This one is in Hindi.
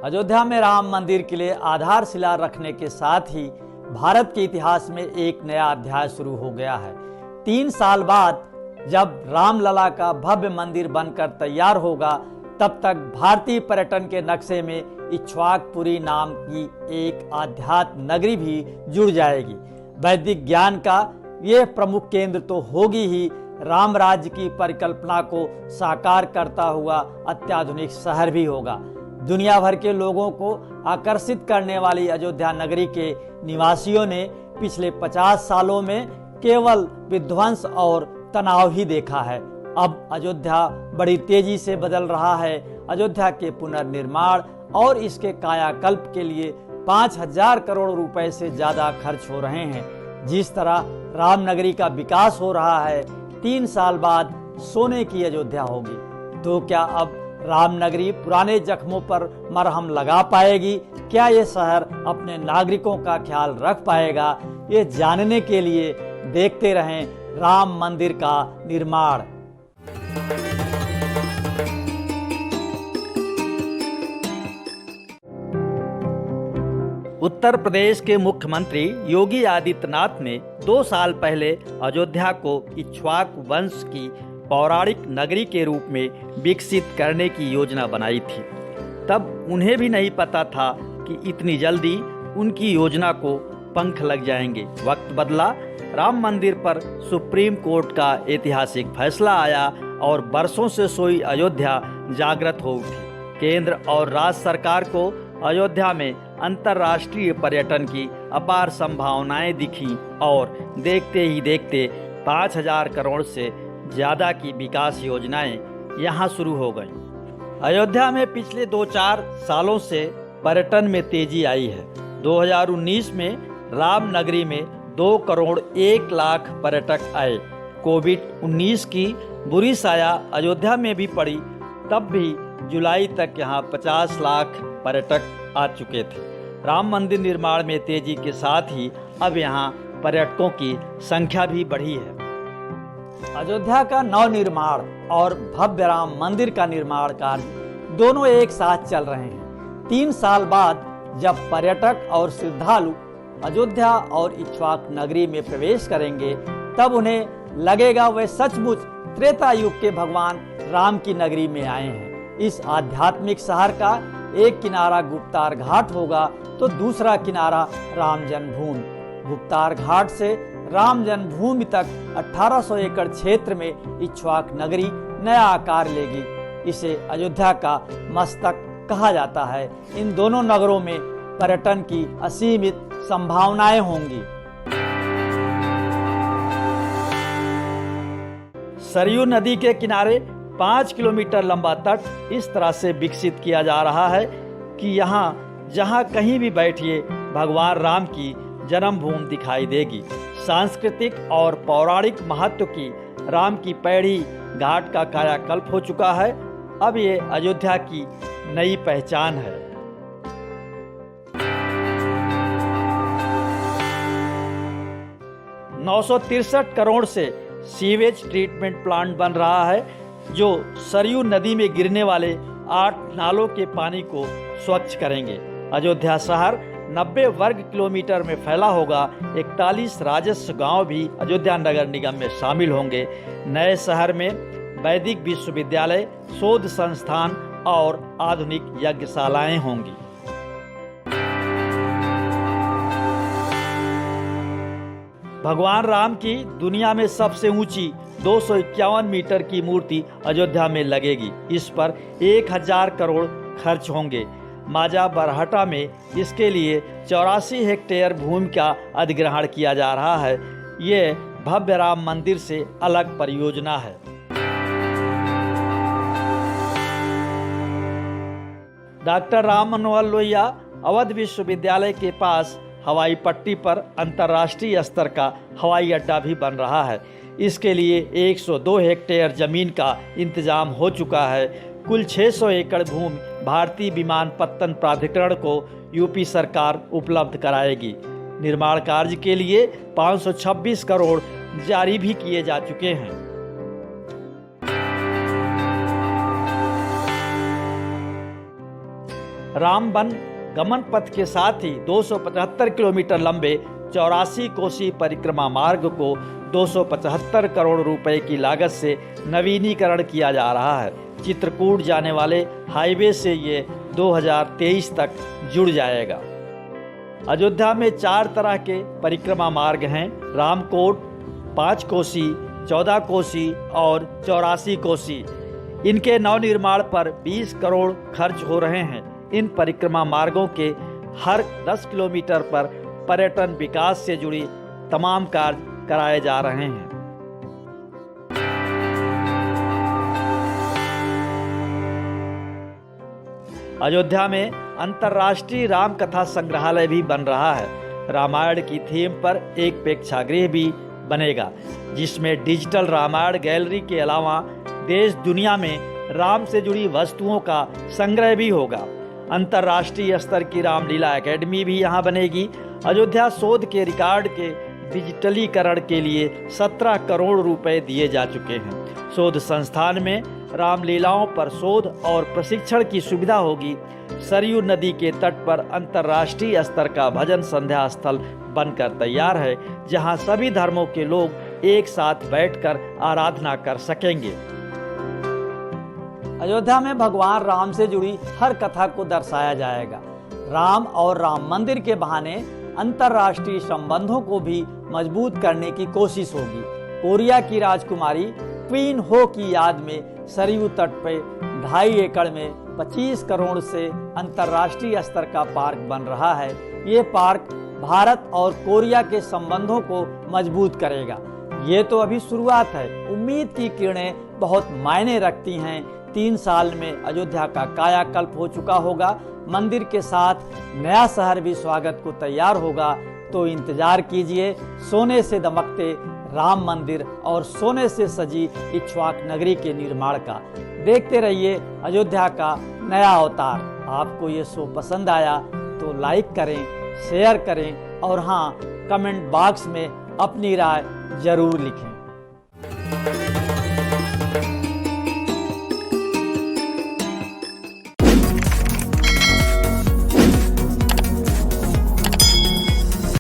अयोध्या में राम मंदिर के लिए आधारशिला रखने के साथ ही भारत के इतिहास में एक नया अध्याय शुरू हो गया है। 3 साल बाद जब रामलला का भव्य मंदिर बनकर तैयार होगा, तब तक भारतीय पर्यटन के नक्शे में इक्ष्वाकपुरी नाम की एक आध्यात्म नगरी भी जुड़ जाएगी। वैदिक ज्ञान का ये प्रमुख केंद्र तो होगी ही, राम राज्य की परिकल्पना को साकार करता हुआ अत्याधुनिक शहर भी होगा। दुनिया भर के लोगों को आकर्षित करने वाली अयोध्या नगरी के निवासियों ने पिछले 50 सालों में केवल विध्वंस और तनाव ही देखा है। अब अयोध्या बड़ी तेजी से बदल रहा है। अयोध्या के पुनर्निर्माण और इसके कायाकल्प के लिए 5000 करोड़ रुपए से ज्यादा खर्च हो रहे हैं। जिस तरह रामनगरी का विकास हो रहा है, 3 साल बाद सोने की अयोध्या होगी। तो क्या अब रामनगरी पुराने जख्मों पर मरहम लगा पाएगी? क्या ये शहर अपने नागरिकों का ख्याल रख पाएगा? ये जानने के लिए देखते रहें राम मंदिर का निर्माण। उत्तर प्रदेश के मुख्यमंत्री योगी आदित्यनाथ ने 2 साल पहले अयोध्या को इक्ष्वाकु वंश की पौराणिक नगरी के रूप में विकसित करने की योजना बनाई थी। तब उन्हें भी नहीं पता था कि इतनी जल्दी उनकी योजना को पंख लग जाएंगे। वक्त बदला, राम मंदिर पर सुप्रीम कोर्ट का ऐतिहासिक फैसला आया और बरसों से सोई अयोध्या जागृत हो उठी। केंद्र और राज्य सरकार को अयोध्या में अंतर्राष्ट्रीय पर्यटन की अपार संभावनाएं दिखी और देखते ही देखते 5000 करोड़ से ज़्यादा की विकास योजनाएं यहां शुरू हो गईं। अयोध्या में पिछले 2-4 सालों से पर्यटन में तेजी आई है। 2019 में रामनगरी में 2 करोड़ 1 लाख पर्यटक आए। कोविड-19 की बुरी साया अयोध्या में भी पड़ी, तब भी जुलाई तक यहाँ 50 लाख पर्यटक आ चुके थे। राम मंदिर निर्माण में तेजी के साथ ही अब यहाँ पर्यटकों की संख्या भी बढ़ी है। अयोध्या का नवनिर्माण और भव्य राम मंदिर का निर्माण कार्य दोनों एक साथ चल रहे हैं। 3 साल बाद जब पर्यटक और श्रद्धालु अयोध्या और इक्ष्वाकु नगरी में प्रवेश करेंगे, तब उन्हें लगेगा वे सचमुच त्रेता युग के भगवान राम की नगरी में आए हैं। इस आध्यात्मिक शहर का एक किनारा गुप्तार घाट होगा तो दूसरा किनारा राम जन्मभूमि। गुप्तार घाट से राम जन्मभूमि तक 1800 एकड़ क्षेत्र में इक्ष्वाकु नगरी नया आकार लेगी। इसे अयोध्या का मस्तक कहा जाता है। इन दोनों नगरों में पर्यटन की असीमित संभावनाएं होंगी। सरयू नदी के किनारे 5 किलोमीटर लंबा तट इस तरह से विकसित किया जा रहा है कि यहाँ जहाँ कहीं भी बैठिए भगवान राम की जन्मभूमि दिखाई देगी। सांस्कृतिक और पौराणिक महत्व की राम की पैड़ी घाट का कायाकल्प हो चुका है। अब ये अयोध्या की नई पहचान है। $963 करोड़ से सीवेज ट्रीटमेंट प्लांट बन रहा है, जो सरयू नदी में गिरने वाले 8 नालों के पानी को स्वच्छ करेंगे। अयोध्या शहर 90 वर्ग किलोमीटर में फैला होगा। 41 राजस्व गांव भी अयोध्या नगर निगम में शामिल होंगे। नए शहर में वैदिक विश्वविद्यालय, शोध संस्थान और आधुनिक यज्ञशालाएं होंगी। भगवान राम की दुनिया में सबसे ऊंची 251 मीटर की मूर्ति अयोध्या में लगेगी। इस पर 1000 करोड़ खर्च होंगे। माजा बरहटा में इसके लिए 84 हेक्टेयर भूमि का अधिग्रहण किया जा रहा है। ये भव्य राम मंदिर से अलग परियोजना है। डॉक्टर राम मनोहर लोहिया अवध विश्वविद्यालय के पास हवाई पट्टी पर अंतर्राष्ट्रीय स्तर का हवाई अड्डा भी बन रहा है। इसके लिए 102 हेक्टेयर जमीन का इंतजाम हो चुका है। कुल 600 एकड़ भूमि भारतीय विमानपत्तन प्राधिकरण को यूपी सरकार उपलब्ध कराएगी। निर्माण कार्य के लिए 526 करोड़ जारी भी किए जा चुके हैं। रामबन गमन पथ के साथ ही 275 किलोमीटर लंबे 84 कोसी परिक्रमा मार्ग को 275 करोड़ रुपए की लागत से नवीनीकरण किया जा रहा है। चित्रकूट जाने वाले हाईवे से ये 2023 तक जुड़ जाएगा। अयोध्या में 4 तरह के परिक्रमा मार्ग हैं: रामकोट, 5 कोसी, 14 कोसी और 84 कोसी। इनके नवनिर्माण पर 20 करोड़ खर्च हो रहे हैं। इन परिक्रमा मार्गों के हर 10 किलोमीटर पर पर्यटन विकास से जुड़ी तमाम कार्य कराए जा रहे हैं। अयोध्या में अंतर्राष्ट्रीय राम कथा संग्रहालय भी बन रहा है। रामायण की थीम पर एक प्रेक्षागृह भी बनेगा, जिसमें डिजिटल रामायण गैलरी के अलावा देश दुनिया में राम से जुड़ी वस्तुओं का संग्रह भी होगा। अंतर्राष्ट्रीय स्तर की रामलीला एकेडमी भी यहां बनेगी। अयोध्या शोध के रिकॉर्ड के डिजिटलीकरण के लिए 17 करोड़ रुपए दिए जा चुके हैं। शोध संस्थान में रामलीलाओं पर शोध और प्रशिक्षण की सुविधा होगी। सरयू नदी के तट पर अंतर्राष्ट्रीय स्तर का भजन संध्या स्थल बनकर तैयार है, जहां सभी धर्मों के लोग एक साथ बैठकर आराधना कर सकेंगे। अयोध्या में भगवान राम से जुड़ी हर कथा को दर्शाया जाएगा। राम और राम मंदिर के बहाने अंतर्राष्ट्रीय संबंधों को भी मजबूत करने की कोशिश होगी। कोरिया की राजकुमारी क्वीन हो की याद में सरयू तट पर 2.5 एकड़ में 25 करोड़ से अंतर्राष्ट्रीय स्तर का पार्क बन रहा है। ये पार्क भारत और कोरिया के संबंधों को मजबूत करेगा। ये तो अभी शुरुआत है। उम्मीद की किरणें बहुत मायने रखती हैं। 3 साल में अयोध्या का कायाकल्प हो चुका होगा। मंदिर के साथ नया शहर भी स्वागत को तैयार होगा। तो इंतजार कीजिए सोने से दमकते राम मंदिर और सोने से सजी इक्ष्वाक नगरी के निर्माण का। देखते रहिए अयोध्या का नया अवतार। आपको ये शो पसंद आया तो लाइक करें, शेयर करें और हाँ, कमेंट बॉक्स में अपनी राय जरूर लिखें।